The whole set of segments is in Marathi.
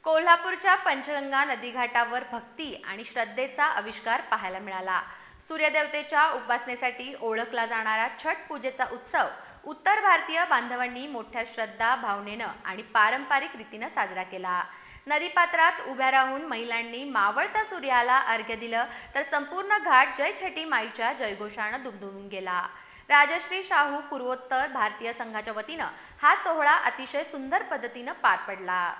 कोल्हापूरच्या पंचगंगा नदीघाटावर भक्ती आणि श्रद्धेचा आविष्कार पाहायला मिळाला। सूर्यदेवतेच्या उपासनेसाठी ओळखला जाणारा छठ पूजेचा उत्सव उत्तर भारतीय बांधवांनी मोठ्या श्रद्धा, भावनेनं आणि पारंपरिक रीतीनं साजरा केला। नदीपात्रात उभ्या राहून महिलांनी मावळत्या सूर्याला अर्घ्य दिलं, तर संपूर्ण घाट जय छठी माईच्या जयघोषानं दुमदुमून गेला। राजश्री शाहू पूर्वोत्तर भारतीय संघाच्या वतीनं हा सोहळा अतिशय सुंदर पद्धतीनं पार पडला।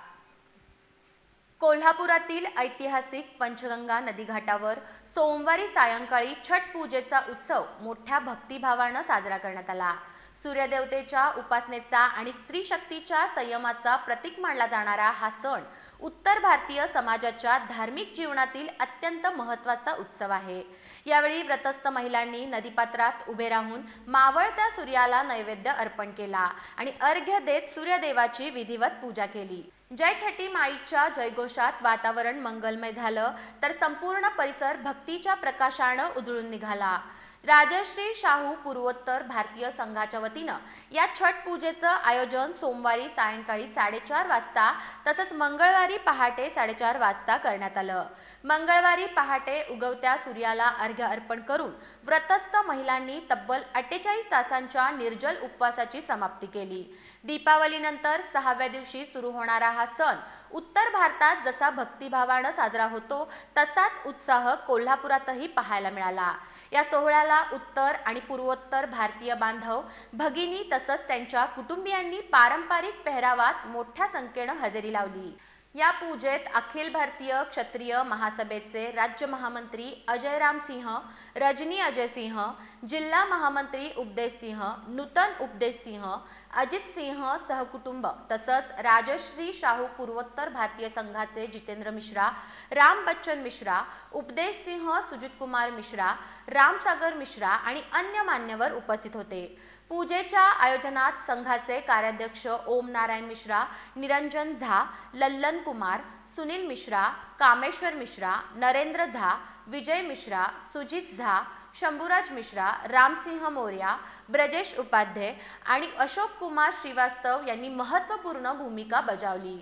कोल्हापुरातील ऐतिहासिक पंचगंगा नदीघाटावर सोमवारी सायंकाळी छठ पूजेचा उत्सव मोठ्या भक्तिभावानं साजरा करण्यात आला। सूर्यदेवतेच्या उपासनेचा आणि स्त्री शक्तीच्या संयमाचा प्रतीक मानला जाणारा हा सण उत्तर भारतीय समाजाच्या धार्मिक जीवनातील अत्यंत महत्त्वाचा उत्सव आहे। यावेळी व्रतस्थ महिलांनी नदीपात्रात उभे राहून मावळत्या सूर्याला नैवेद्य अर्पण केला आणि अर्घ्य देत सूर्यदेवाची विधिवत पूजा केली। जय छठी माईच्या जयघोषात वातावरण मंगलमय झालं, तर संपूर्ण परिसर भक्तीच्या प्रकाशानं उजळून निघाला। राजश्री शाहू पूर्वोत्तर भारतीय संघाच्या वतीनं या छठ पूजेचं आयोजन सोमवारी सायंकाळी 4:30 वाजता तसंच मंगळवारी पहाटे 4:30 वाजता करण्यात आलं। मंगळवारी पहाटे उगवत्या सूर्याला अर्घ्य अर्पण करून व्रतस्थ महिलांनी तब्बल 48 तासांच्या निर्जल उपवासाची समाप्ती केली। दीपावलीनंतर 6व्या दिवशी सुरू होणारा हा सण उत्तर भारतात जसा भक्तिभावानं साजरा होतो, तसाच उत्साह कोल्हापुरातही पाहायला मिळाला। या सोहळ्याला उत्तर आणि पूर्वोत्तर भारतीय बांधव, भगिनी तसंच त्यांच्या कुटुंबियांनी पारंपरिक पेहरावात मोठ्या संख्येनं हजेरी लावली। या पूजेत अखिल भारतीय क्षत्रिय महासभेचे राज्य महामंत्री अजयराम सिंह, रजनी अजय सिंह, जिल्हा महामंत्री उपदेश सिंह, नूतन उपदेश सिंह, अजित सिंह सहकुटुंब तसंच राजश्री शाहू पूर्वोत्तर भारतीय संघाचे जितेंद्र मिश्रा, राम बच्चन मिश्रा, उपदेश सिंह, सुजित कुमार मिश्रा, रामसागर मिश्रा आणि अन्य मान्यवर उपस्थित होते। पूजेच्या आयोजनात संघाचे कार्याध्यक्ष ओम नारायण मिश्रा, निरंजन झा, लल्लन कुमार, सुनील मिश्रा, कामेश्वर मिश्रा, नरेंद्र झा, विजय मिश्रा, सुजित झा, शंभूराज मिश्रा, रामसिंह मोर्या, ब्रजेश उपाध्याय आणि अशोक कुमार श्रीवास्तव यांनी महत्त्वपूर्ण भूमिका बजावली।